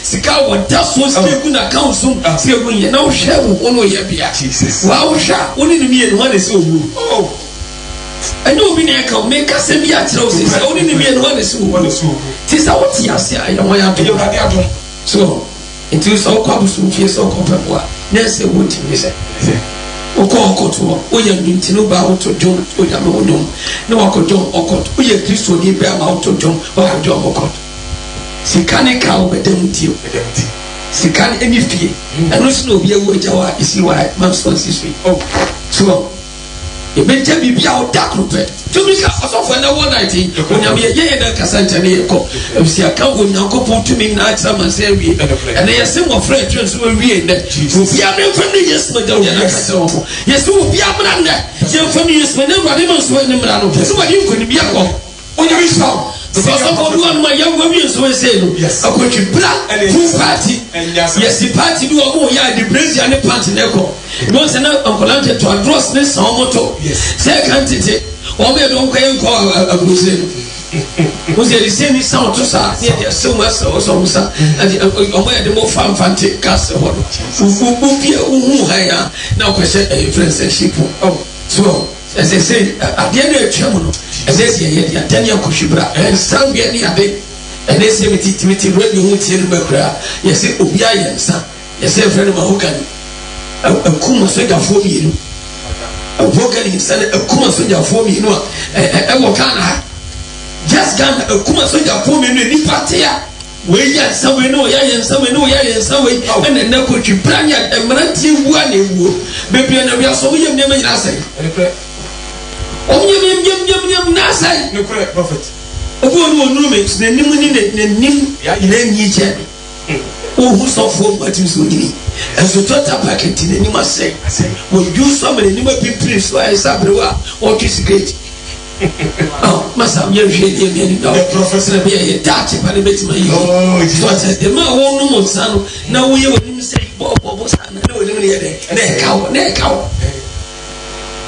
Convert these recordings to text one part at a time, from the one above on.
sika wada so sika ku na account so sika ku ye na wo hwe wo no ye bia wa wo hwa wo ni mi ye no na se owu and no be na ka make us be at those is only the me one is who tis what he has I don't want to so it is so kwabusu fie so kopeboa na se would me say okoto o ya ntino ba auto John o ya me odom na wakojo okoto o ya Kristo ni be ma auto John wakojo okoto sikane ka obedem tio sikane emi fie eno so obi awu ajawa isi wa man so sisi so ebenja bibia o dakrope to me ka osofo na 190 onyame ye na kasanta ne yeko ebisi aka onyankopon to me na atra man say wie ene yese mo fra twen so wie ne obia me fam ne yes ma dawo na kasanta wo yesu obia mra ne ye fam ne yes ma ne wade man so ne mra no so wade ko ni bia ko onyame so because of one my young women so say no akotwi bra full party yes the party do o ya the praise and the party neko no say na onkolante to address this some moto say can't it o be don kwa enko abuze no was the same sound to sa there so much so sa and o mo de mo fanfante gas ho no bia hu ha na ko say friendship so as they say at the end of the term as they say yeah Daniel Kushibra and stand be any ade and they say miti ready hu tie no makra yes obia yensa yes friend ma hokan akuma soja fo mi no vokan insane akuma soja fo mi no e wo kana just Ghana akuma soja fo mi no ni patia we ya sawe no ya yensa we no ya yensa we and na Kushibra ya emrantie wu a na ewu bebi na bia so yem ne nyina sai Yum Nasai, no correct prophet. Obo no me na nim ni na nim na nyi che. O hu so fo matim so ni. Enso tota packet na nim asai. Wo you so me nim pipiri so ai sabrewa o twisicate. Oh, masa me hwe ni me ni da. The professor be ye dachi pa ne betima yi. Oh, so say the ma wo no mo sano na wo ye wo nim say bo sana na wo nim ye de.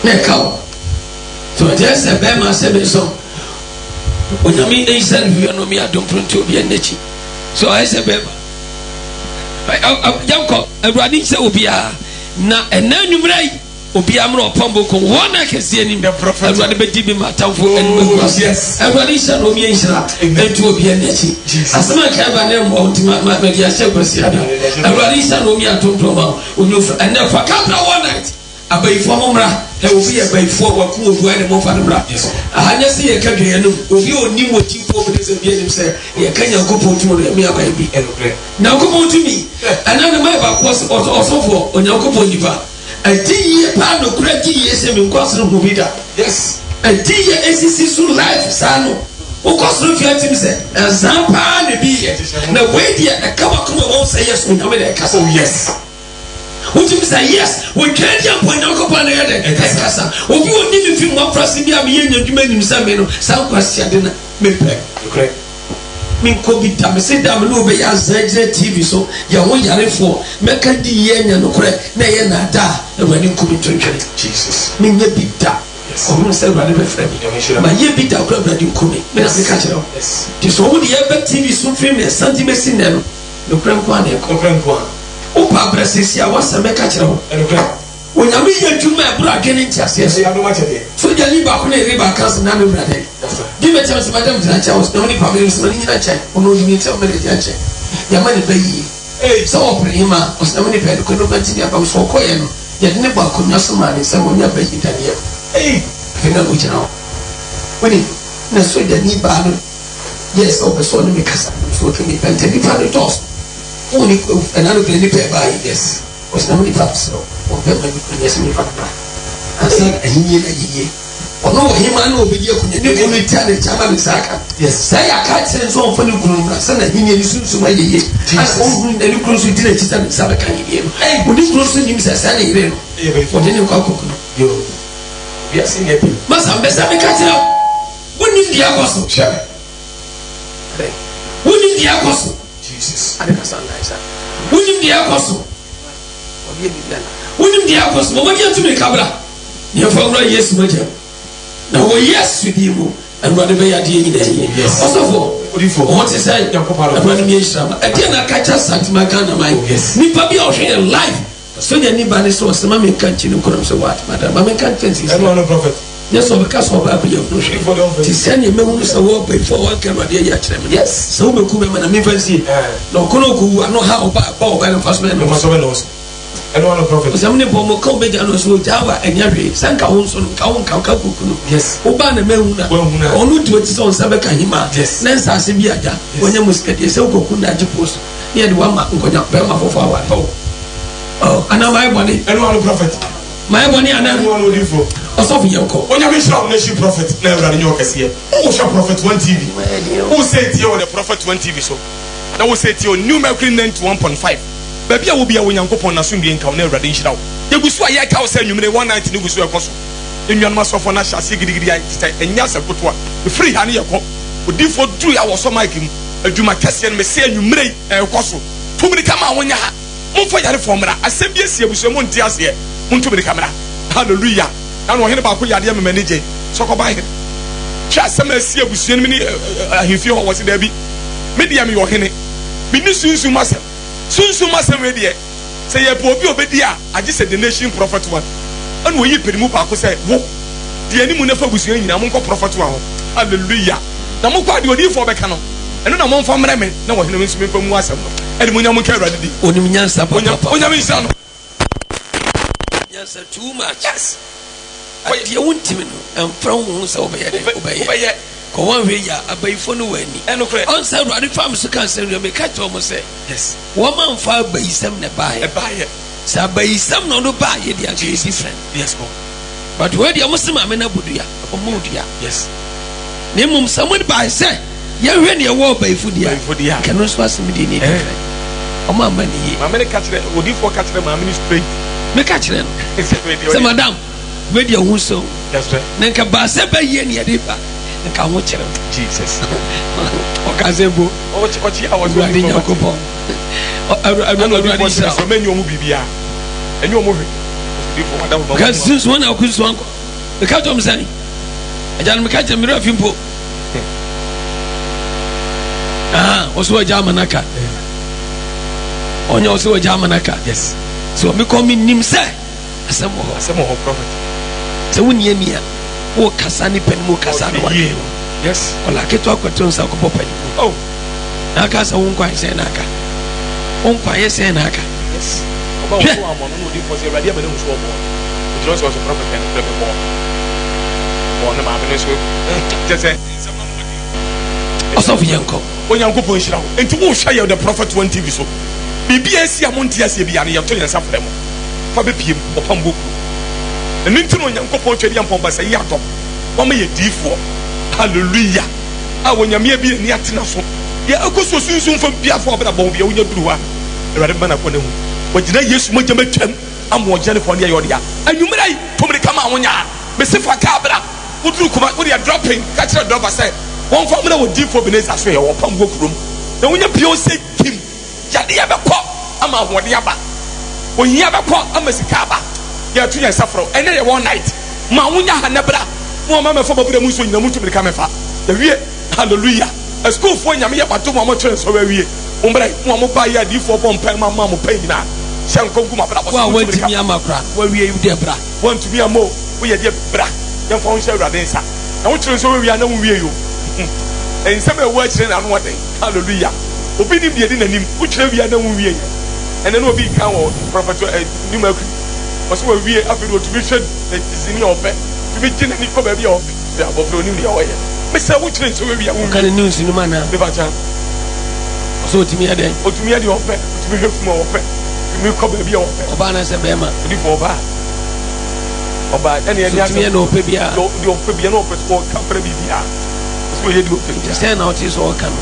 Na kawo. So just a bema seven so when I mean they send you no me I don't print to be a nachi. So I said bema Yanko Rani say obia na ena numrai obia mro pombo ko wona kese ni the prophet Rani be di bi matamfo enu yes Rani say no me nhira entu obia nachi asema ka ba na mo ntima ma dia she kwasi ada Rani say no me atonto ma onyo and never capra one night abayifo momra e obi abayifo waku odua ne mo fa no bra ahanya se ye ka dwe no obi oni motifo be se bia nim se ye ka nyankopon tumo no me abayi bi na nyankopon tumi ana ne mai ba ko osofo onyankopon nipa adiye pa no kura diye se me nkwaso no bi da yes adiye esisi su life sano ukosoro fiatim se azampa ne bi na we dia na kama kuma won say yes we know the kasa yes What you say yes, we can't jump when you come on the other. Kasa. If you want to film one person, be a million you made him some some question. Me pay. Okay. Me could be damn. Say damn no be as TV so. Ya won yare for. Make a DN no correct. Na ye na da. When you come to Jesus. Me ne be da. I'm not saying brother friend. My ye be da crowd brother come. Me na se catch now. Yes. This one the ever TV so film e santi me sin no. No prank one e ko prank one. Opa brasisia wasa meka kire ho onyame yadwuma ebura adwene ntiase so jani ba ko na riba kas na no brade give me chance madam dina cha was no ni family so ni na cha ono ni cha me dina cha ya ma ni bayi so oprima os na me pe ko no banti ya ba so ko ye no ya ne ba ko nyaso ma ni sa mo nya bayi dania fina mo chana woni na so jani ba no yes o be so ni me kasa so to me pente ni pa no tos only another play by yes was not only fast so or yes me fa I said he or no him I know be you can only tell the chama misaka yes say I can't send so for the group say na he ni so my ye as on the close to the chita misaka kan ye eh when this close him say say na ire for the kwa koku yo we are seeing happy masa mbesa me catch up when you dia koso sha when you dia koso Jesus. I don't sound nice. Wouldn't the apostle? Wouldn't the apostle? What you to make Cabra? You found yes, Major. Now, yes, with you, and whatever you are doing. Yes, also for odifo what is that when me shama again I catch us at my Ghana my nipa bi o hwe live so nya ni ba ne so se ma me kan chi no kono so what madam ma me kan tensi I no prophet yes so because of ba you no hwe ti send you me hu so wo before one can what ya kire me yes so be ku be na me fancy no kono ku ano ha oba no pass me no so be no no prophet so me bo mo ko be ja no so jawa enya hwe sanka ho so ka ho ka kuku yes oba na me hu na onu ti oti so nsa be ka hima na nsa ase bi aja onya muskati se kuku na je post ne de wa ma nkonya be ma fofo awa oh ana my body no prophet my body ana no odifo osofu yanko onya be sure na she prophet na evra nyo kase who show prophet 1 TV who say tie on the prophet 1 TV so na who say tie on new mercury 91.5 baby a wo bia wo nyankopon na so ndie nka na evra de nhira wo yegusu aye ka wo say nwumre 190 ne gusu ekoso enwan masofo na hyase gidigidi ya enya sakoto a free ha ne yeko odifo dru ya wo so mic mu adwuma kase ne me say nwumre ekoso tumri kama wonya ha monfo yare fomra asem bi esie buso mo nti ase montumri kamera hallelujah na no hene ba ko yade me manage sokoba he twa asem esie buso ne ni ahimfi ho wo se da bi media me yo hene bi ni sunsun masem we de say ye po obi obedi a age say the nation prophet one and we pedimu ba ko say wo de ani mu na fa buso nyina monko prophet one hallelujah na monko ade odi fo be ka no eno na monfa mra me na wo hene me nsumi fa mu asem no ede munya monka awrade di onim nyansa papa onya me nsa no nyansa too much yes ade wontimi no emfra hu so obeye ko wan we ya abayifo no wani eno kre on say awrade fam so kan say me ka to mo say yes wo man fa abayisam na bae sa abayisam no no bae dia different yes go but we dia musima me na bodua omodua yes ne mum someone bae say ya hwe ne wo abayifu dia kanu so asem di ne different o ma ma ni ma me ka kire odifo ka kire ma me straight me ka kire no say madam we dia hu so that's right nka ba se ba ye ne de ba nka ho kire Jesus o ka se bo o chi awo so ni yakobo o so many omu bibia enyo omu hwe odifo madam ba ka since one akusu anko me ka to msani ajana me ka kire me rafi mpo oso jamanaka onya oso jamanaka yes so me call me nimse asemo ho prophet so woni ania wo kasa ni pen mo kasa no yes ola keto akwato nsa ko popani oh na kasa won kwa se na aka won kwa ye se na aka yes oba wo amono no di for se radio me no so obo o jiro so prophet and prophet mo na ma me no so tese osofu yanko onyankopon hira wo enti wo hwa ye the prophet 1 TV so bibia esi amonti ase bia ne yeto yensa frem fa be piem opam boku enti no onyankopon twedi ampon ba se ye adom wo ma ye difo hallelujah a wonyame bi ni atena so ye akoso sunsun fam bia fa obeda bon bia wonya duru ha ewade bana ko ne hu wagina yesu mo jama twam amo jane fo ne ye odia anwumrai tomri kama wonya be se fa ka bra woduru kuma wo dia dropping ka kire driver say one for me with deep for Benesa so your pam go from. The when you pure say him, Yadia Bako, I'm a one yaba. When Yabako, I'm a Sikaba. You are 2 years suffer, and then one night. Maunya Hanabra, one mamma from the Musu in the Mutu become a fa. The real hallelujah. A school for Yamia, but 2 more turns over here. Umbre, one more buy a deep for one pen, my mamma pay now. Shall come to my brother. Well, went to Yamakra, where we are dear bra. Want to be a more, we are dear bra. Young phone shall Radensa. I want to know we are no you. And some words and one day, hallelujah. Obedient be in a name, which we are no way. And then will be count prophet numeric. Was where we are able to be shed in your bed. To be in any baby of the above the new way. Mr. Which so we are kind of news in the manner. So to me, I then, or to me, the offer, to be here from our pet. To me, come baby of Obana Sabema, before bad. Or by any no Pebia, your Pebiano, or company. So you do stand out is all come.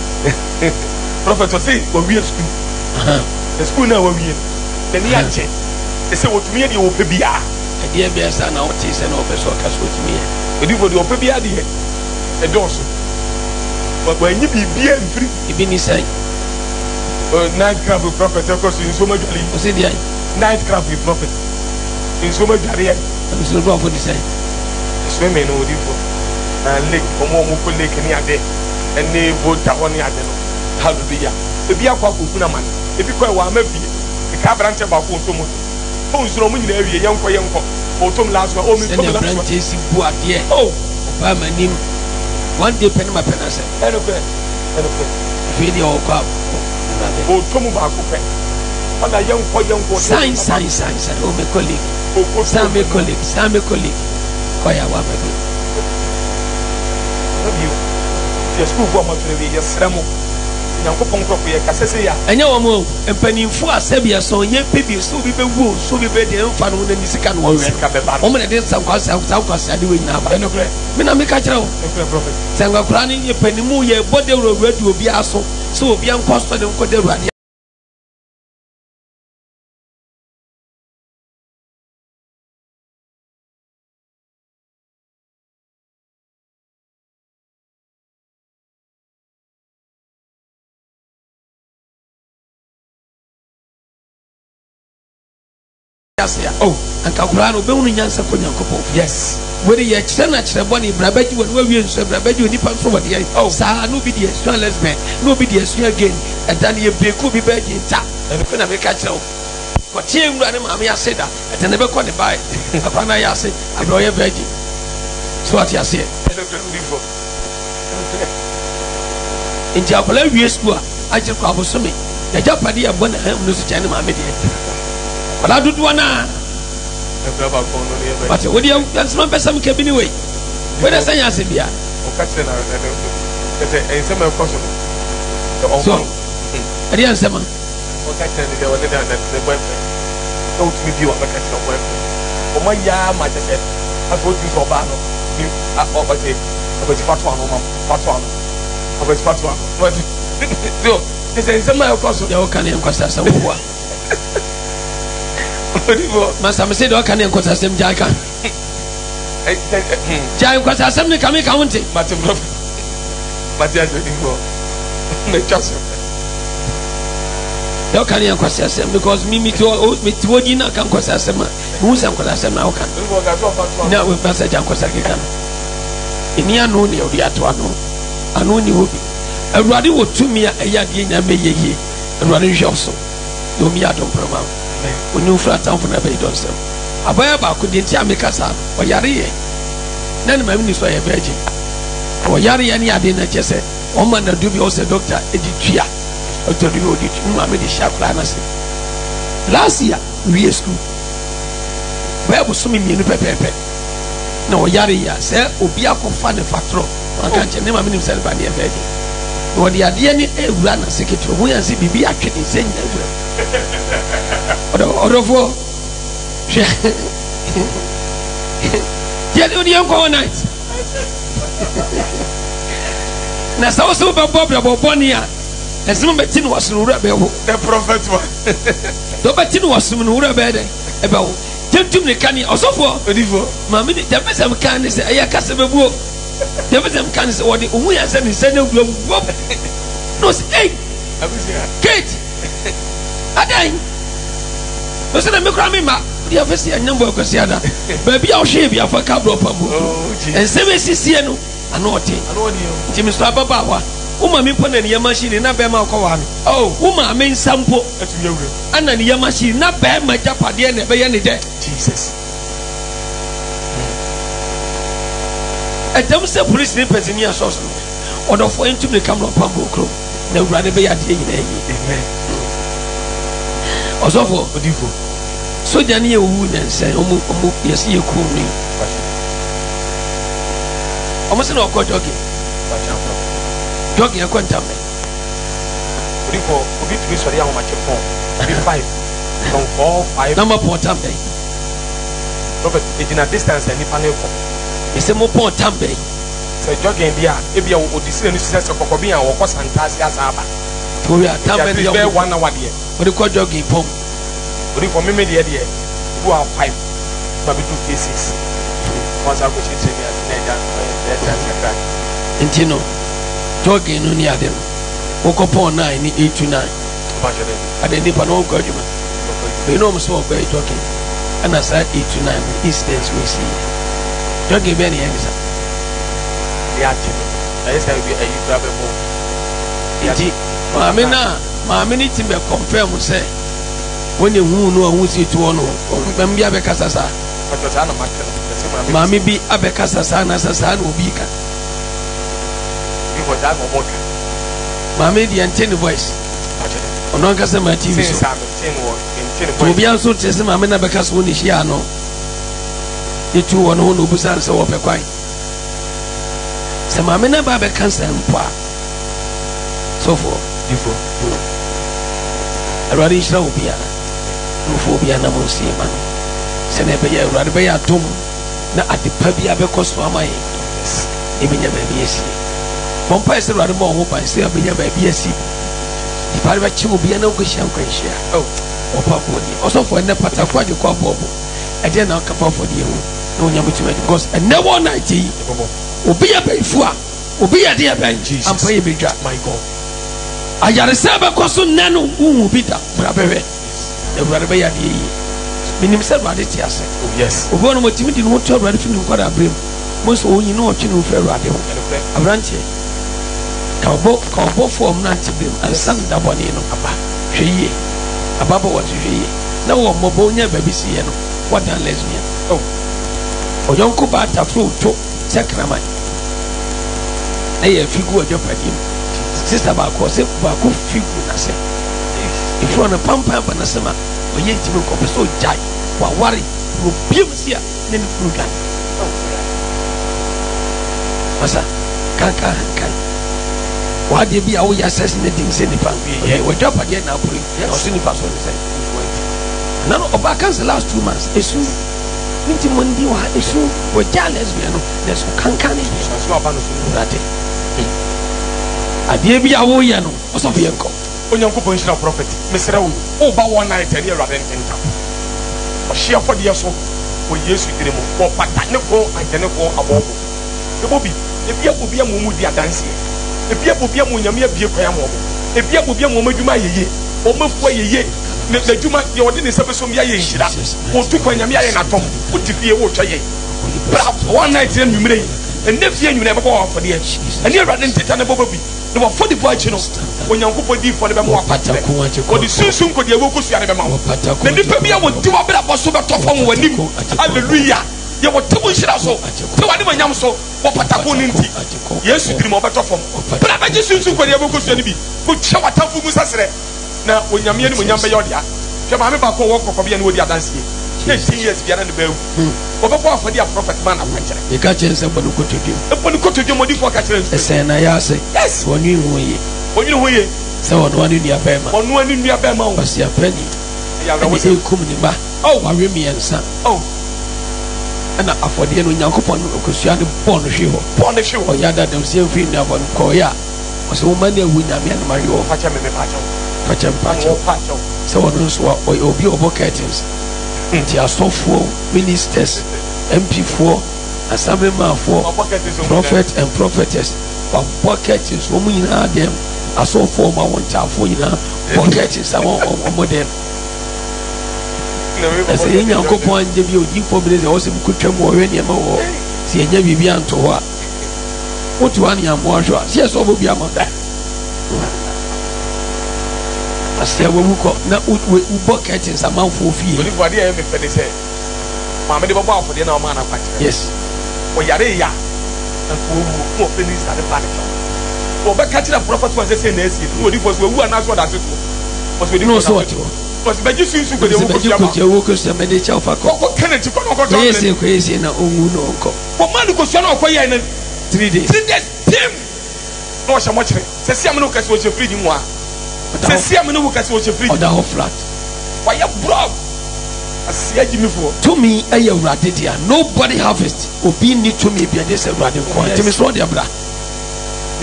Prophet was saying, we are school. The school now we are. Then the answer. They say what me the Opebia. A dear bears are now tis and office or cast with me. But you for the Opebia dear. A dorsal. But when you be beer and free, you be say. Night crab with prophet, of course, in so much. Was it the night crab with prophet? In so much. I'm so wrong for the same. Swimming over the lake from one who could lake any other. ɛne vota hɔ ne ade no hallelujah ebi akɔ akɔku na ma no ebi kɔ ɛwɔ ama fie eka aberante baako nso mu fo nsoro mu nyina awie yɛnkɔ otom last one omi tom last one sɛ bu adeɛ oh ba manim one day pen ma pen ase ɛno kɔ fie deɛ ɔkɔ otom baako pɛ ɔda yɛnkɔ sign o me colleague sign me colleague kɔya wa ma bi yɛ school bɔ ɔmɔ toro bi yɛsrɛ mo nyankopɔn nkurɔfo yɛ kasa sɛ yɛ ɛnyɛ wɔn mo mpanimfo asɛbea sɔn nyɛ pebi so bi bɛwu so bi bɛ deɛ mfa no ho n'ani sika no wɔwɛ wɔn na de nsankwasa de wɔ nyinaa ba mi na mi ka kyerɛ wo sɛ nkakora ne yɛ panimu yɛ bɔ de wura di obi aso sɛ obi ankɔ sɔ de nkɔ de wura de. Oh, and Kakurano Boni Yansa Konyakopo. Yes. Whether you extend a Chaboni, Brabeji, when we said Brabeji, Nipan over the oh, Sa, no be the Australian man, no be the Australian again, and Daniel Beku be begging in tap, and when I make a joke. But Tim Ranamia said that, and I never caught it by Apana Yasi, a royal begging. So what you say? In Japala, we school, I just call for me. The Japadi of one hand was a gentleman. But I do one. But what do you that's not best some cabin away? Where does I say? Yeah, so I didn't say, man. Don't me view on the catch of web. Oh, my ya, my said, I thought you saw Bano. About Patuano. About Patuano. What? No, this is some of course of your Canadian Costa. Master, I said, I can't encourage them, Jaka. Jaka, because I suddenly come counting. Matthias, you can't encourage them because me to Odina can cause us. Who's I'm going to say now? Now with Master Jankosakikan. In your known you, the Atuano, and only will be a ruddy would to me a yagina may ye, and running also. No, me, I don't promote. When you flat down for never done so. A boy about couldn't tell me Casa or Yari. None of my minister a virgin. Or Yari any I didn't just say, oh man, the dubious doctor, Editria, or to do it, Mammy the sharp lanasi. Last year, we school. Where was swimming in the pepe? No, Yari, sir, Obiako fan a factor. I can't name himself by the virgin. Or the idea run a secretary, we and see be actually saying Odofo, yeah, you go night. Now, so Bob Bonia, and some Bettin was the prophet one. The Bettin was some Urabede about Gentleman Canny or so for Mammy, the best of can is a Yacasabu. The best of can is what we are sending, no, hey, Kate, I die. Listen, I'm cramming my university and number of Casiana. Baby, I'll shave you for a couple of and 7 and not Jimmy Strabawa. Uma me put in your machine in a Bema Kowan. Oh, Uma mean sample at you. And then your machine not bad, my Japadi and the any day. Jesus. A dumpster police snippets in your sauce. Or the phone to the camera pumbo crew. No rather be at the amen. Also for so Danny would and say, yes, you cool me. Almost no call jogging. Jogging a quantum. Before we to be sorry, how much be 5 from 4, 5 number point Tambe. Robert, it's in a distance and if I know it's a more point Tambe. So jogging there, if you would decide to say, Cocobia or Cosantas Asaba. We are Tambe 1 hour here. What do you call jogging pump? For me, the idea, who are 5, maybe 2 cases. Once I go to the Intino, jogging on the other. Woke upon 9, 8 to 9. I didn't need no argument. You know, so very talking. And I said 8 to 9 incidents we see. Jogging many answers. The active. I say you grab a phone. Indeed, Mamma, need to confirm, say, when you know who's it to honor, Mammy Abekasasa. Mammy be Abekasasa, as a son will be. Mammy, the antenna voice. On Ankasama TV. To be also testing Mamma Bekas when she are no. The two on who was answer of a quite. Some Mamma Babekas and Poa. So forth. Before. Radisha Ubia. Phobia Namosi man. Senebea Radbea Tom. Na at the Pabia because for my even your baby. Pompais Radmo, hope I say a baby. The Parachi will be an occasion. Oh, or Papodi. Also for a Nepata, you call Bobo. I dare not come for you. No, because and no one night will be a bay for. Will be a dear bench. I'm paying big drop, my God. I got a saber question nano who be that Brabe. The Brabe, meaning said about it, yes. Yes, we're going to Timothy won't tell Radif in what I bring. Most all you know what you know for radio. A branch. Cowbo form not to be and some Dabonino. She, a baba was she. No one Mobonia baby see what a lesbian. Oh, or young Kubata flew to Sacramento. They have figure your him. Sister Baco, Baku figure, I say. If you want a pump up and a summer, but yet you will so jai, while worry, will be here, then you can. Massa, can't. Why did be our assassinating Sennipan? We drop again now, putting Sennipan. None of Bacan's the last 2 months. A soon, meeting when you are a soon, were jealous, there's can't that. Adie bi awo ye no osofu ye nko onyanko bonshira prophet mesere wo o ba one night e ra den enta o hia fo de so o Yesu dire mo o pata ne ko agene ko abobo e bobi e bia obi am mu di adanse e bia obi am nyame abie kwaya mo e bia obi am madwuma yeye o mafu yeye ne dwuma ye ode ne sebe so mia ye nhira o tu kwa nyame aye na tom o tifie wo twa ye bra one night e nwumre and ne fie nwuna e bebo afode e ne ra den teta ne bobi no for the boy chino onyankopɔ di for the bema wapata ko di sunsun ko di ewo ko suare bema na nipa bia wo di wa bra boso be tofam wanim hallelujah ye wo temu nhira so te wa ne manyam so wo patako ne nti Yesu diri mo be tofam bra ba ji sunsun ko di ewo ko suare bi ko twa watafu mu sasere na onyame ne monyam be yodia hwe ma me ba ko wo kokko bia ne wodi adanse 18 years bia na ne bawu obekwa afodi a prophet man apachere e ka chen se bonu kotodwe modi fo ka chere ese na ya se yes wonu hoye se wonu ani nua bema o basi apani ya rawo se kum ni ba oh wa wemi ensa oh ana afodi no nyankopon no kosua ne bon hwe ho ya da dem se fi na bon ko ya o se wo mani awu nyame na mari o pacha se wonu so obi obo curtains nti asofo ministers MP4 assemblyman for prophet and prophetess for buckets wo mu nyina dem asofo ma wontafo nyina buckets awon modern ese nyankopon anje bi odi for bele o se mkutwa mu owe ne ma wo se enya bibia nto ho a otu an ya mo ahwa se so bo bia ma da asia wo ko na buckets amanfo fie odi for dey me fede say ma me de babo afode na o ma na kwache yes o yare ya na ko finish that part o be catch the prophet was say na esi no odi for so wu ana so that to was we no so what was be Jesus ko de wo ko sia me de cha ofa ko Kennedy ko no ko to yes na onwu no ko o ma ni ko sia na ko ye na 3 days tim no sha mo kire se sia me no ka se o che free mu a se sia me no ka se o che free o da ho flat wa ya bro asia jimi fo to me aye urade dia nobody harvest obi ni to me bia dey say urade ko timi so dia bra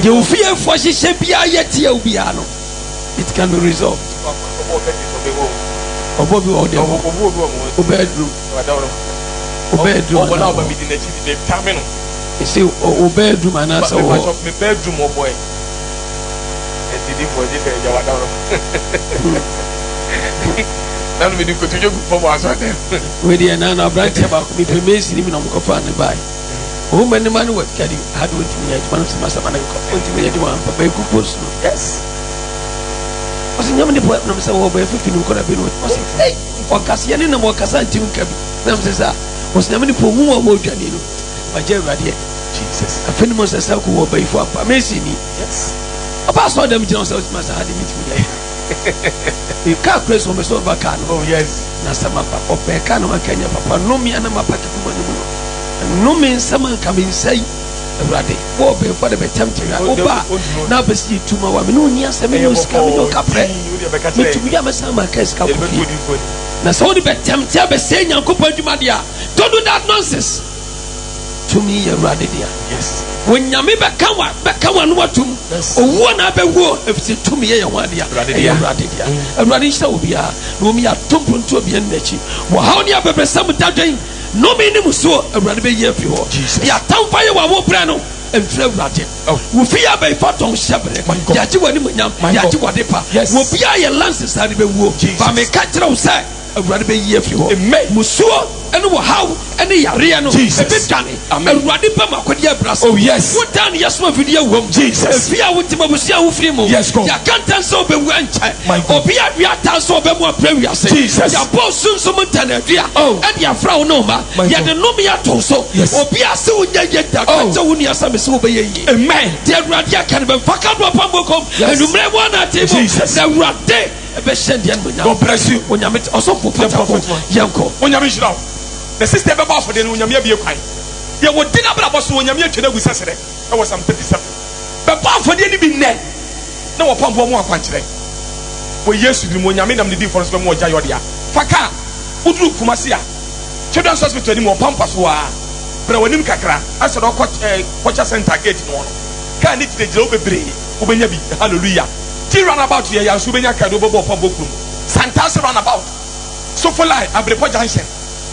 de ofie fo hihye bia ye tie obi a no it can be resolved obobi o de o bedroom o na ba mi di na chi de tamino e say o bedroom ana say o me bedroom o boy e didi for dey ya wa down nanu me di ko tujo po mo aso dem we dey na branch ba ko mi pemesi ni mi no ko fa ne bai woman the man was carrying had went to me at one of the master man went to me at one for my couples. Yes. Was in Yamani point from some over 15 who could have been with us. Hey, or Cassian and more Cassan Tim Cabby. Was Yamani for whom or more than you. My dear Radia, Jesus. A friend was a circle by for amazing. Yes. A pastor them Jones must have meet me. You can't press on the sofa can. Oh, yes. Nasama or Pecano and Kenya Papa. No me and my packet of money. No means someone come in say. Rade, what be for the tempting? Oba, now be see to my woman. No, yes, I mean, you scam your capre. Me to be a sama case cap. Now, so the tempter be saying, Uncle Madia, don't do that nonsense. To me, a Rade, dear. Yes. When Yami Bakawa, what to one up a war if it's to me a one dear. Rade, a radish will be a Rumi at Tumpun to be a nechi. Well, how do you have a summer day? No minimum so a radical year for you. Ya town fire wa brano and flow radic. We fear by Faton Shepherd. Yatiwanimam, Yatiwadepa. Yes, will be a lances out of the war. But may catch say a radical year for you. Musua and how any Ariano, Jesus, and Radipa Macodia Brass. Oh, yes. What done, yes, my video womb, Jesus. Fear with Timabusia Frimo. Yes, go. Ya can't answer the wench. Or be a reata so be more previous. Jesus. Ya boss soon so much and your Frau Noma. Ya the Nomia Toso. Or be a so yet that Unia Samis obey. A man, dear Radia can be Fakabra Pambokom, and you may want to table. Jesus, the Rade. God bless you. When you meet also for Yanko. When you reach now. The sister ever for the Unyamia be a kind. You would dinner about Unyamia to the Wissassere. I was some 37. But for the enemy net. No upon one more country. Well, yes, you when you made them the difference from what Jayodia. Faka, Udru Kumasia. Children's hospital anymore, Pampas who are. But when you Kakra, I said, Quacha Center gate in one. Can't it the Jobe Bray, Ubenabi, hallelujah. Till run about here, Subenia Kadobo for Bokum. Santas run about. So for life, I bring Junction.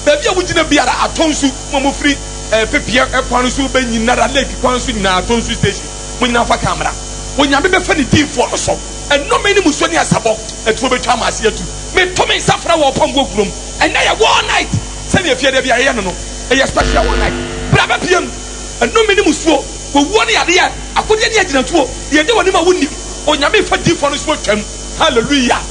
Baby, I wouldn't be at Atonsu, Momo free, Pepia, Quansu, Benin, Lake, Quansu, Atonsu station. When you have a camera, when you have a funny deal for us, and no many Musonia Sabo, and Tobe Chamas here too. May Tommy Safra or Pombo room, and I have one night. Send your fear, I don't know, a special one night. Brava PM, and no many Musso, who won the idea. I couldn't get in a tour, you don't want to or Yami for deep for his work. Hallelujah.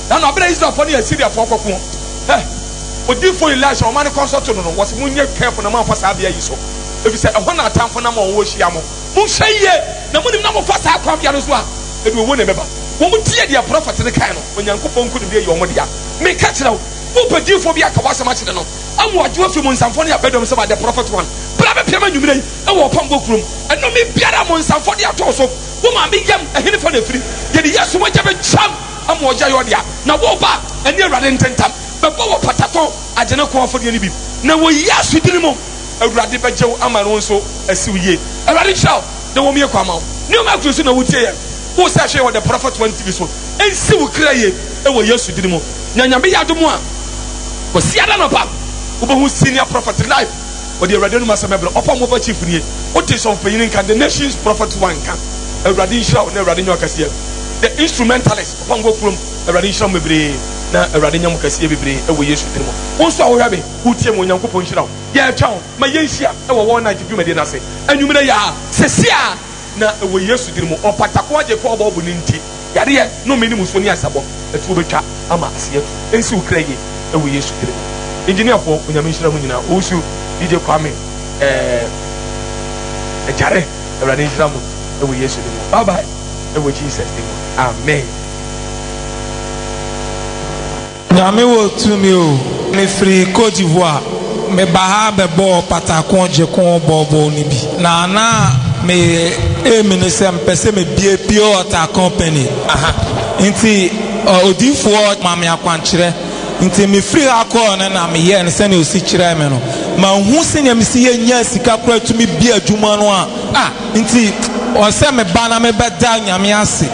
Now, I is not funny, I see their folk. What do for Elijah or man consult to know what's when you care for the man for Sabia. So if you say a 1 time for number Woshiamo, who say ye, the money number first I come here as well. It will win a member. Who would tear their prophet to the canoe when young Kupon couldn't be your money? May catch it out. Who put you for the Akawasa Machino? I'm what you have from Sanfonia bedrooms about the prophet one. Brava Piaman, you may, and walk on book room, and no me Piaramon Sanfonia also. Woman be young, a hint for the free. Yet yes, so much of a champ. I'm more Jayodia. Now walk back and you're running 10 times. But what Patato, I did not call for the enemy. Now we yes, we didn't know. A radical Joe Amalonso, a Suye. A radical, the woman come out. No Macruson would tell you. Who said she was the prophet 20 so? And see we cry it. And we yes, we didn't know. Nanyamia Dumois was Siadanapa, who senior prophet in life. Or the Radin Massamebro, upon over chief. What is of paying can the nation's prophet one can? A radical, no Radino Cassia. The instrumentalist upon go from a radical memory. Na Radinium Cassia Bibri, and we used to do. Also, our rabbi, who came when Uncle Punch out. Yeah, town, my Yensia, our 1 night you may say. And you may ya, Cecia, na we used to do more. Or Pataqua, the Cobo Buninti. Yaria, no minimum when you sabo, a Tubicha, Amasia, and so craggy, and we used to do. Engineer for when you mention Munina, also DJ Kwame, a Jare, a Radinium, and we used to do. Bye bye, and we Jesus. Amen. Nyame wo tumi o me free Côte d'Ivoire me baha be bo patakon je kon bobo ni bi na me me se mpese me bie pure water company nti odifo mame akwankyere nti me free akọ na me ye ne se ne osi kyerɛ me no ma hu se ne me si ye nya sika kora tumi bie adwuma no a nti o se me ba na me beda nyame ase se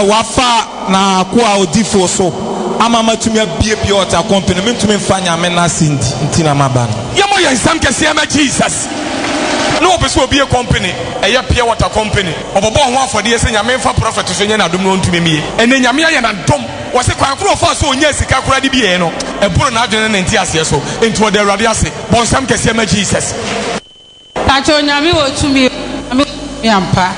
wafa na akọ odifo so Amama to me be a water company, mean to me Fanya Mena Cindy, Tina Maban. Yamoya is some Cassiama Jesus. No person will be a company, a pure water company. Of a born one for the years and Yamen for prophet to say, I don't know to me. And then Yamia and Tom was a quackro for so yes, a Kakura di Bieno, a Bruno and Tiasia so into the Radiasi, born some Cassiama Jesus. Pacho nyami otumi yampa.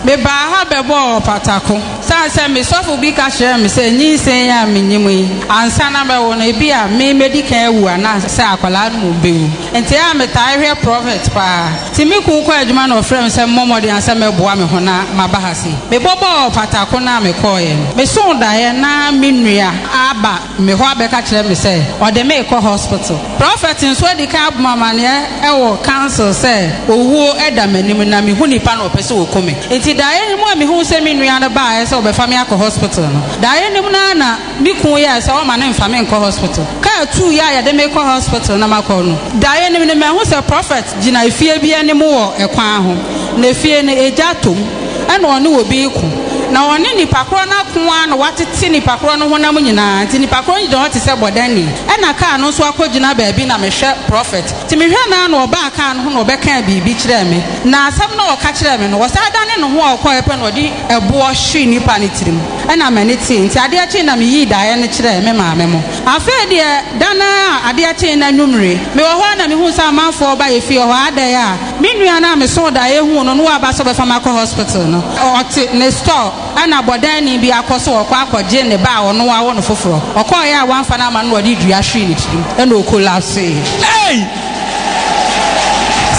Me ba ha bebo patako. Sa se me sofu bi ka hye me se nyinsen ya menyimu yi. Ansa na be wo no ebi a me medical ewu ana se akwala no bewu. Enti a me tai hwe prophet pa. Ti mi kun ko adwuma no frem se momode ansa me boa me ho na mabahasi. Me bobo patako na me koye. Me so da ye na menua aba me ho abeka kire me se o de me ko hospital. Prophet nso di ka mama ne e wo council se owu eda manim na me hu nipa no pese wo kome. Enti da ye mu me hu se menua na ba e se obefa me akọ hospital no. Da ye nim na mi kun ye se o ma ne mfa me nkọ hospital. Ka tu ya de me kọ hospital na makọ no. Da ye nim ne me hu se prophet gina efie bia ne mu wo ekwan ho. Na efie ne ejatom e na one obi ku. Na one nipa kro na koa na watete nipa kro no honam nyina. Nti nipa kro nyi de wote se bodani. E na ka no so akogina ba bi na me hwe prophet. Ti me hwe na oba ka no ho na obeka bibi kire me. Na asem na oka kire me no wo sa dane no ho okọ epe na odi ebo hwe nipa ne tirim. E na mani ti nti ade achi na me yi dae ne kire me maame mo. Afa de dana ade achi na nwumre. Me wo ho na me hu sa manfo ba ye fi ho ade ya. Me nua na me so dae hu no no aba so be fa makọ hospital no. O ne store ana bodani bi akoso okwa akọje ne ba ono wa wono foforo okọ ya wanfa na ma no odi dua hwe ne tirim e na okolapse hey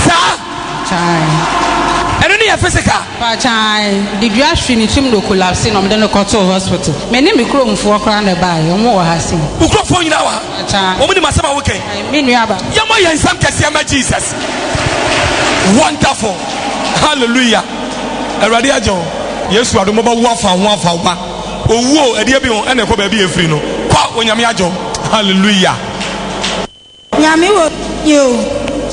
sa chai eno ne ya physical pa chai di dua hwe ne tirim no okolapse no me de no koto hospital me ni mikromfo okra na ba yo mo wa hasi mikrofon nyina wa chai o mu ni masama wo ken me nua ba ya mo yan sam kase ma Jesus wonderful hallelujah erade ajo Yesu ado mo ba wo afa ho afa ba owu ade bi ho ene ko ba bi efiri no kwa onyame ajo hallelujah nyame wo yo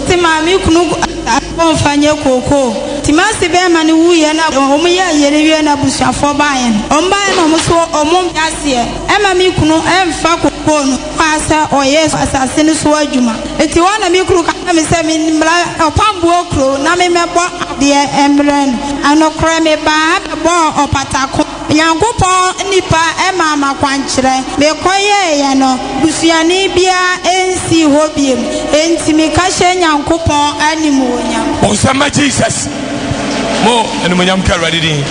ti ma mi kunu akon fanye koko ti ma si be ma ni wuye na o mo ya yere wie na busuafo ba yen o mba na mo so o mo yase e ma mi kunu e mfa koko no kwasa o Yesu asase ni so adwuma enti wona mi kunu ka mi se mi mra opambo okro na me mebo ade emren anokra me ba bo opatako Yankopon nipa e mama kwankyere me koye ye no busuani bia ensi hobiem enti me ka hye Yankopon animu onyam Onsama Jesus mo enu nyam ka ready din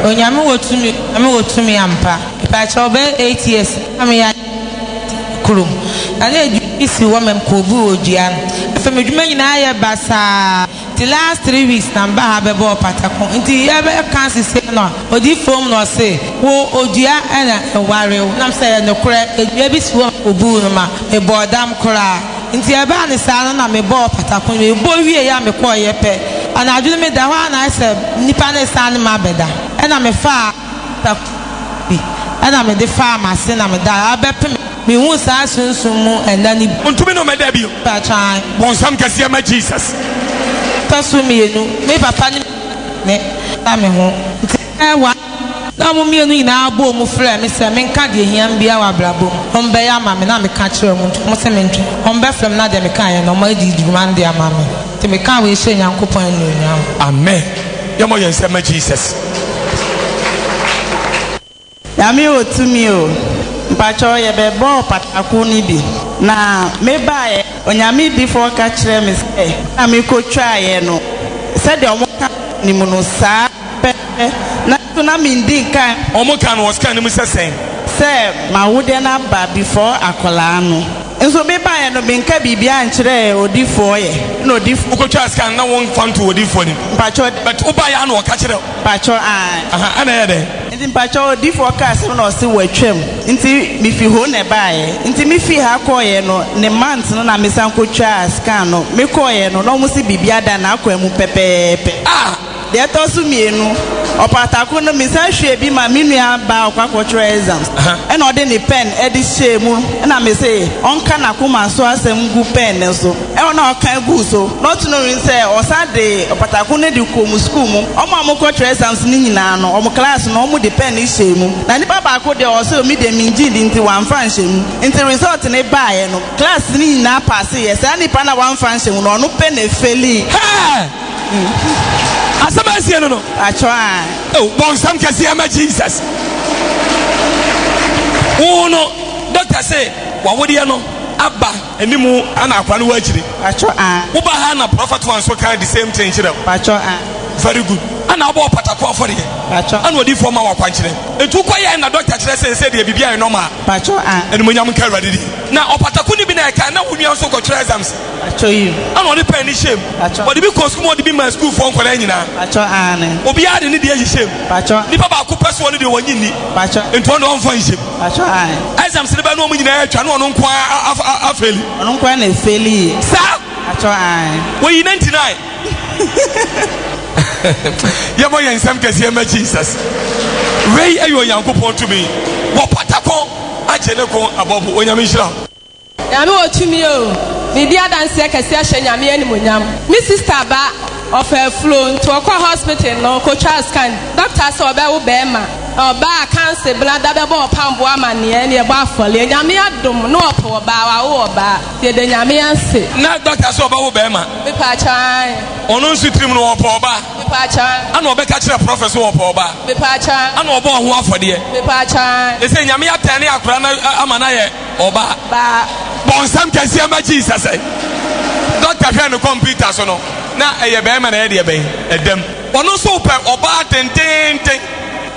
onyame wotumi ampa pa cha obe 8 years am ya kurum na isi wo mem ko bu odua afem adwuma nyina ya basa the last 3 weeks na mba ha be bo patako nti ya be kan sisi no odi from no say wo odua na ware na say no kura edua bi si wo obu no ma e bodam kura nti e ba ne sa na me bo patako me bo wie ya me ko ye pe ana adwuma me da ho na say nipa ne sa ne ma beda e na me fa bi ana me de fa ma se na me da abepe me hu sa sunsumu endani ontumi no me da bi pa chan bon sam kase ma Jesus tasu mienu me papa ni ne ta me ho ewa na mo mienu ina abo mo frɛ me sɛ me nka de hiam bia wa brabo on be ya ma me na me ka kyerɛ mo sɛ me ntwe on be frɛ me na de me ka ye no ma di dwuma de ama me te me ka we hye Nyankopɔn ni onyam amen yamo yen sɛ ma Jesus yami otumi o mpacho ye be bo patako ni bi na me ba ye onyame before ka kire me say na me ko twa ye no se de omo ka ni mu no sa pe na to na me ndi kan omo kan was kan ni mu sesen se ma wode na ba before akola no enso me ba ye no me nka bibia nkire odifo ye na odifo ko twa scan na won fan to odifo ni mpacho but oba ya na o ka kire mpacho ana ye de nti mpacho odifo ka se no se watwam nti mi fi ho na ba ye nti mi fi ha ko ye no ne month no na me san ko twa scan no me ko ye no no mo se bibia da na akwa mu pepepe de to su mienu opatako no mi san hwe bi ma minua ba okwakotra exams e na ode ne pen e di shemu e na me say onka na kuma so asem gu pen so e na oka gu so not knowing say osade opatako ne di ko mu school mu o ma mo kotra exams ni nyina no o mo class no o mo de pen ni shemu na ni baba ko de o say mi de mi ngi di nti wan fan shemu nti result ne ba ye no class ni nyina pass ye say ni pa na wan fan shemu no no pen e feli asaba sie no achwa bon sam kase ama Jesus uno doctor say wa wodi no aba animu ana akwa no wachiri pacho wo ba ha na prophet one so kind the same thing chire pacho very good ana obo patako afori pacho ana odi forma wa kwankire etu kwaye na doctor chire say de bibia normal pacho animu nyam ka radidi na opatako ni bi na ka na wonua so ko chire exams pacho yi ana odi pen ni shame odi bi ko school odi bi ma school for nkora nyina pacho ane obi ade ni de yi shame pacho ni baba ko person ni de wonyi ni pacho entu on fa shame pacho exams ni ba no mu nyina atwa no nko afeli ono nko na efeli sa pacho we 99 yamo yensam kese ma Jesus wei ayo yankopon to me wo patako agene ko abobo onyame hira nyame otumi o me dia danse kese ahye nyame animonyam me sister ba of a flow to a hospital no ko Charles scan doctor say oba wo be ma oba cancer blood da be bo pambo amane ne e bo afole nyame adom no opo oba wa wo oba te de nyame anse na doctor say oba wo be ma me pa chan ono nsutrim no opo oba me pa chan ana oba ka kire professor opo oba me pa chan ana oba ho afode me pa chan e say nyame atane akora na amana ye oba ba bon sam kase ma Jesus doctor hwe no computer so no na eye be ma na e de ben edem ono so pe oba tententen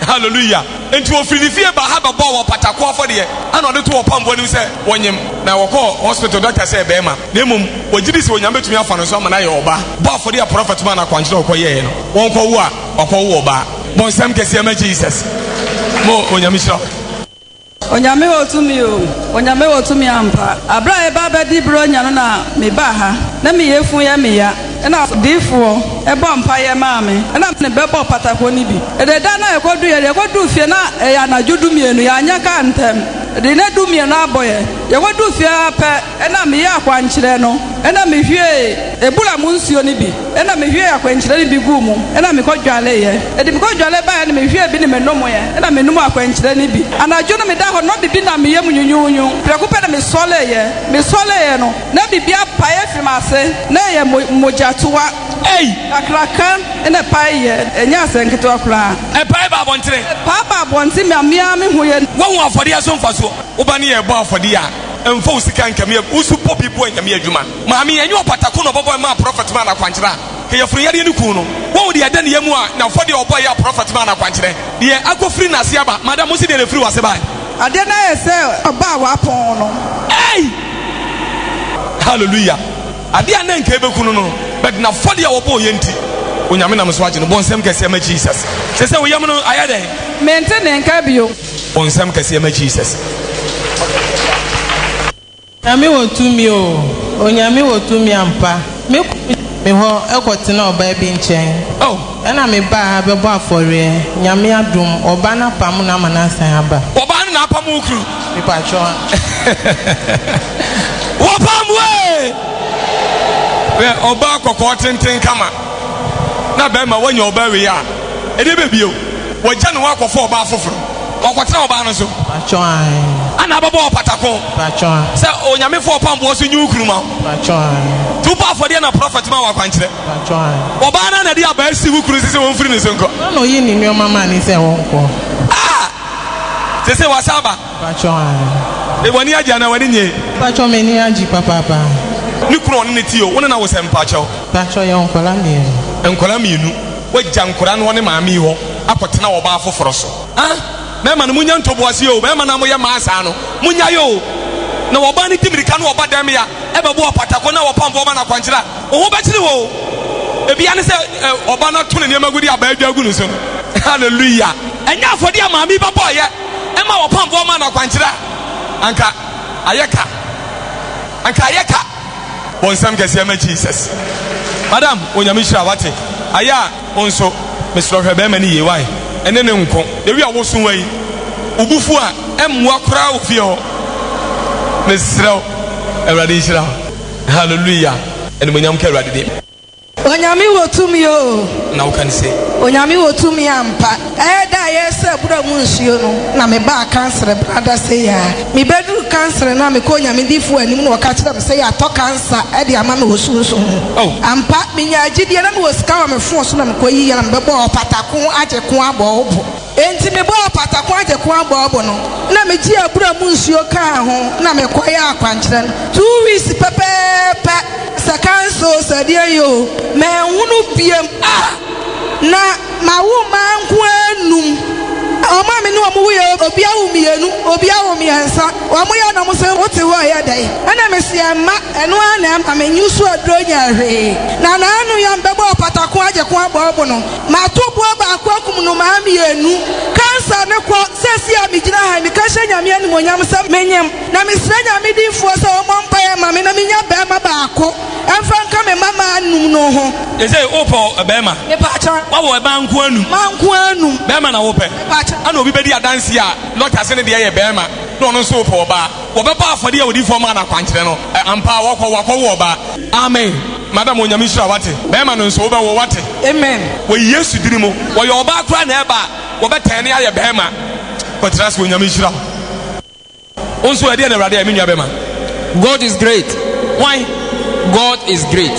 hallelujah enti ofiri fie ba ha ba bo wo patako afode ana ode to opambo ni se wonyem na wo call hospital doctor say be ma na emum wogidi se wonyam betumi afa no so ma na ye oba bo afode a prophet man akwanchire okoye no won ko wo a okowo oba bon sam kese ma Jesus mo wonyam shira onyame otumi ampa abra e ba ba di bro nya no na me ba ha na me yefu ya me ya na difo e bo mpa ye ma me na me be bo patako ni bi e de da na e kodu fie na e ya na judu mienu ya anya ka ntem de na du mienu aboye ye kodu fie pe e na me ya akwankyere no e na me hwie e bula mu nsuo ni bi e na me hwie akwankyere ni bi gu mu e na me kodwale ye e de me kodwale ba ya na me hwie bi ni me nomo ye e na me numu akwankyere ni bi anadwo no me da ho no bibi na me yem nyunyunyu preko pe na me sole ye no na bibia pa ye frimase na ye mojatowa akraka ene pa ye enya senkito akra e pa ba bontre pa bonti me amia me hoye wo afode aso mfaso wo ba ne ye bo afode a emfa usika nkame usu popi bo nyame adwuma maami enye opatako no bobo ma prophet man akwankyera ke ye furu yade ni ku no wo de yade ne yemu a na afode obo ya prophet man akwankyera de akofiri na se aba madam musi de le firi wase ba ade na ye se oba wa pon no hallelujah ade anan ka be kunu no but na afode ya obo yenti onyame na mso age no bonsem kese ma Jesus se wo yam no ayade maintain nka bio bonsem kese ma Jesus nyame wotumi o onyame wotumi ampa me ho ekotena oba bi nchen ena me ba be bo afore nyame adom oba na pam na manasan aba oba na pam ukru mi pa cho wo pam we oba kokko tenten kama na be ma wanya oba we ya ede be bio wagya no akofo oba afoforo okotena oba no so pacho ana babo patako pacho se onyame fo pambo so nyu ukru ma pacho tu pa for na prophet ma wakwankyere pacho oba na dia ba si ukru se won firi ne sonko no yi ni mi o mama ni se won ko se wasaba pacho e wani aja na wani nye pacho me ni aji papa ni kuro ne tio wona na wo sem pacho ye onkola mienu wagya nkora no ne maami ho akotena wo ba afoforo so mema no munya ntoboase o mema na moye maasa no munya yo na wo ba ni timirika no wo ba dam ya ebebo opatako na wo pambo ma na kwankyera wo ho bekiri wo ebia ne se oba na to ne ne magudi aba adwa gu no so hallelujah enya afodi amaami ba boye ema wo pambo ma na kwankyera anka ayeka bonsam kese ma Jesus madam onyame hira wate aya onso mesro hwebe ma ni yewai ene ne nko dewi a wosun wai ubufu a emwa kora ofie ho mesro ewrade hira hallelujah ene monyam ka ewrade de onyame wotumi o na wo kan se onyame wotumi ampa da yese bura mu nsuo no na me ba cancer brother say ya me bedu cancer na me ko onyame difu anim na waka kira me say ya to cancer e de ama me wosuso ampa me nya agidie na me wosika wa me fon so na me ko yi ya na me bebo opatako aje ko abo obo enti me bo patako aje ko abobo no na me ji abura mu nsuo ka ho na me koya akwankyere 2 weeks pepepe sakanso sadie yo me hunu biem na mawo manko anum Oma me no omu ye obia wo mienu obia wo miensa omu ya na mo se wote wo ya dai ana me se ma eno ana ma me nyusu adronya hwe na na anu ya mbebo patako aje ko abobo no ma to bo ba akum no ma mienu kansa ne ko sesi a mi gina ha mi ka hye nyame ani monyam se menyem na me sra nyame dinfo se o mo mpa ya ma me na me nya ba ma ba ako emfa nka me mama anum no ho e say opo ba ma me pa cha wa wo ba nko anum ba ma na wo pe ana obi bedi adanse a lota se ne de ye be ma no no so opo ba wo be pa afode a odi fo ma na kwankyere no ampa wakọ wo ba amen madam onyame shira wate be ma no so wo be wo wate amen wo yesu diri mo wo ye oba kra na eba wo be tane aye be ma ko trust onyame shira onso e de na rade amenua be ma. God is great. Why? God is great.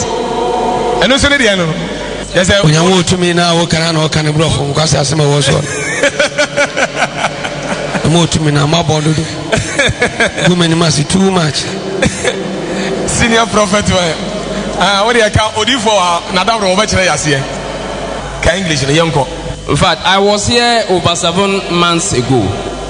And also the end. Yes, sir. When you want to me now, what can I know? Can I bro from Casa Sima was on? More to me now, my body. Women must be too much. Senior prophet, what do you call Odifo? Nadam Rovacha, yes, here. Can English in a young cop. In fact, I was here over 7 months ago.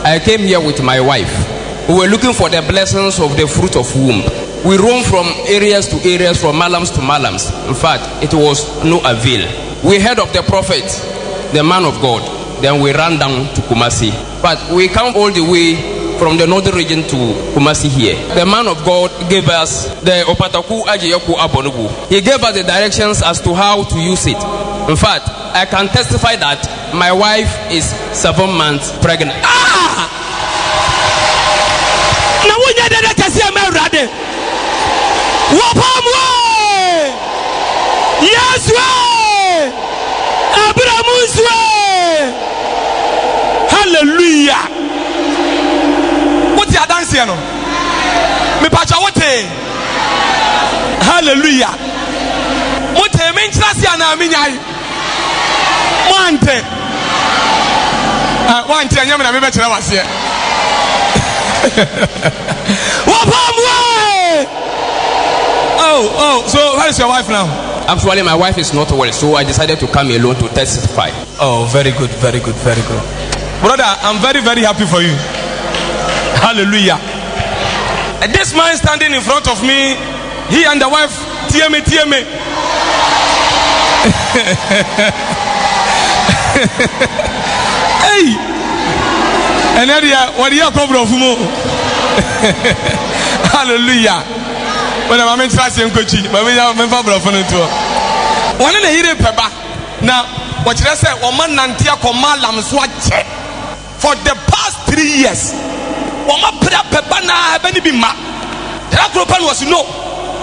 I came here with my wife. We were looking for the blessings of the fruit of womb. We roamed from areas to areas, from malams to malams. In fact, it was no avail. We heard of the prophet, the man of God. Then we ran down to Kumasi. But we come all the way from the northern region to Kumasi here. The man of God gave us the Opataku Ajeyoku Abonubu. He gave us the directions as to how to use it. In fact, I can testify that my wife is 7 months pregnant. Now we need to see a man. Wapamwe Yeswe Abramuswe. Hallelujah. What you dance here no? Me pacha what? Hallelujah. What me ntrasi na me nyai. Wante. Wante anyame na me be kire wase. Wapamwe. Oh, so where is your wife now? Actually, my wife is not well, so I decided to come alone to testify. Oh, very good, very good, very good. Brother, I'm very, very happy for you. Hallelujah. And this man standing in front of me, he and the wife, TMA. Hey! And then, what do you come from? Hallelujah. When I'm in trust in Kochi, but we have been favorable for it. One in the hero peba. Now, what you say, Oman Nantia Komalam Swatche for the past 3 years. Oma Peba na Benibima. That group was no.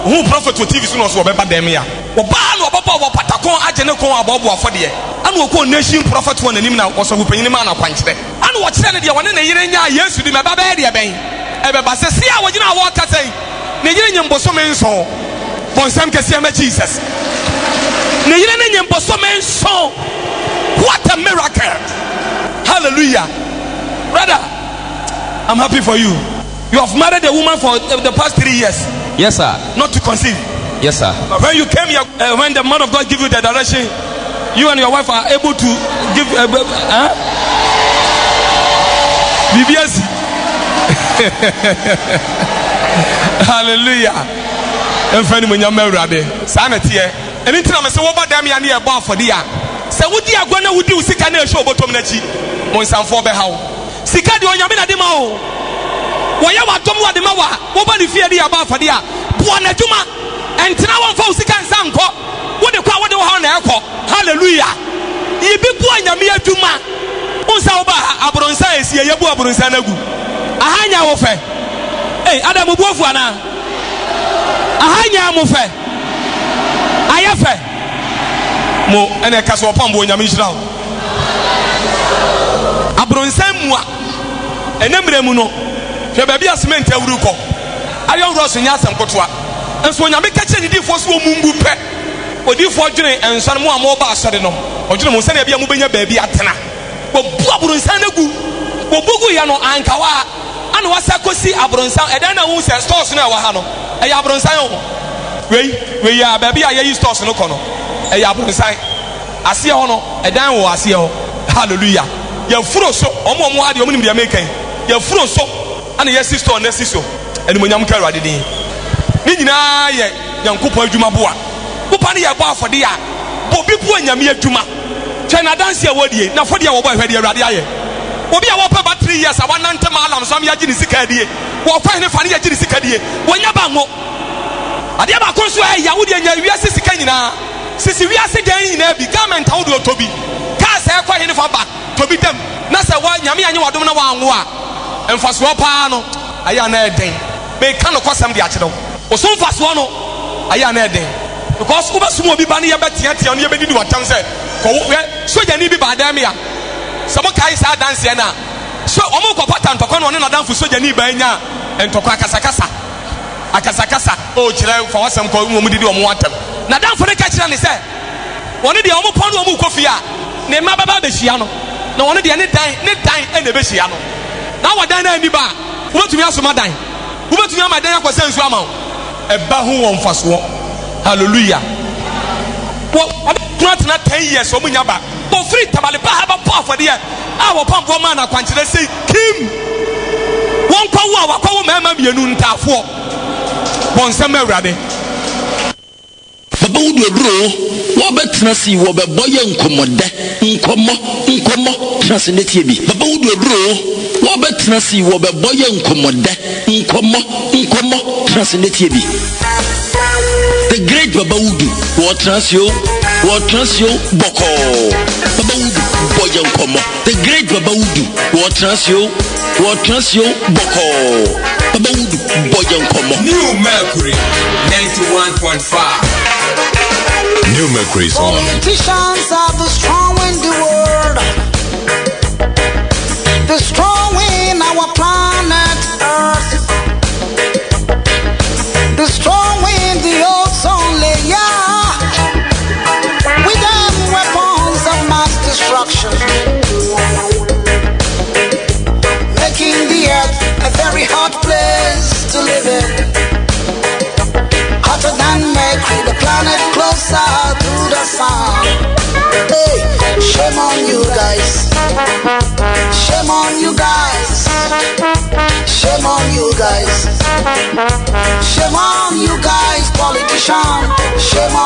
Who prophet to TV soon was Wabeba Demia. Oban or Papa Patakon Ajeneko Abobo for the and we call nation prophet one and him now was a whooping man of Punch. And what said the one in the year, yes, you did my baby. Ever says, see, I was in our water saying. Nigerian Bosomen so Bonsam Kasiama Jesus. Nigerian Bosomen so what a miracle! Hallelujah. Brother, I'm happy for you. You have married a woman for the past 3 years. Yes, sir. Not to conceive. Yes, sir. When you came here, when the man of God give you the direction, you and your wife are able to give BBS. Hallelujah. And funny when you're married, sanity. And in time, I say, what about them? You're bar for the year. So, what you are going to do? Sick and show bottom Nachi. Monsan for the how. Sick at your Yamina Demo. Why you are Tomu Ademawa? Nobody fear the above for the year. Buana Juma. And now for Sick and Sanko. What the crowd do on airport. Hallelujah. You be Buana Mia Juma. Unsauba Abronsa is here. Yabu Abronsanagu. Ahanya ofe. Hey, Adam Bufuana. Ahanya mofe. Ayafe. Mo ene kaso pambo nyame Israel. Abronsam mua. Enemre mu no. Hwe ba bia cement awuru ko. Ayon roso nya asam kotoa. Enso nyame ka che nidifo so mumbu pe. Odifo dwene ensan mu amoba asode no. Odwene mo sane bia mo benya ba bia atena. bu abrunsan na gu wo bugu ya no ankawa ana wasa kosi abrunsan edan na wo se stores na wa ha no e ya abrunsan ho we ya ba bia ye stores no kono e ya abrunsan ase ho no edan wo ase ho hallelujah ya furo so omo ha de omo nim de mekan ya furo so ana ye store na si so eni monyam ka awade din ni nyina ye yankopon adwuma boa popa ne ye bo afode ya bobi bu anyame adwuma twena dance ya wodie na fode ya wo bo ahwade awade aye obi a wo pa ba 3 years awa nante malam so am ya gini sika die wo kwa ne fa ne ya gini sika die wonya ba ngo ade ba kon so ya wodie nya wiase sika nyina sisi wiase dan nyina bi government awo do tobi ka se kwa ne fa ba tobi dem na se wa nyame anye wadom na wa anwo a emfaso pa no aya na eden me ka no kwasam de akyedo o so mfaso no aya na eden because uba sumo obi ba ne ye betia tia no ye bedidi watam se ko soja ni bi ba dan me ya some kai sa dance na so omo ko pata ntokwa no ne na danfo soja ni ba nya ntokwa akasakasa o kire fa wasam ko mu didi omo watam na danfo ne ka kire ne se woni de omo pon no omo kofi a ne ma baba be hia no na woni de ne dan e na be hia no na wadan na ni ba wobetumi asoma dan wobetumi amadan akwasa nsu ama e ba hu won faso hallelujah wo tuna 10 years omo nya ba bo free tabale ba ha ba po afode a wo pampo ma na kwankyere sei kim won kwawo a wakwawo mama mienu ntafo bon nsem awurade baba wudu ebro wo betena si wo be boye nkomode nkomo trans ne tie bi baba wudu ebro wo betena si wo be boye nkomode nkomo trans ne tie bi the great baba wudu wo transio boko baba wudu boye nkomo the great baba wudu wo transio boko baba wudu boye nkomo. New Mercury 91.5. New Mercury song. Politicians are the strong in the world, the strong in our planet Earth, the strong in the ozone layer, with them weapons of mass destruction, making the earth a very hot place to live in. Hotter than Mercury, the planet closer to the sun. Hey, shame on you guys. Shame on you guys. Shame on you guys. Shame on you guys, politicians. Shame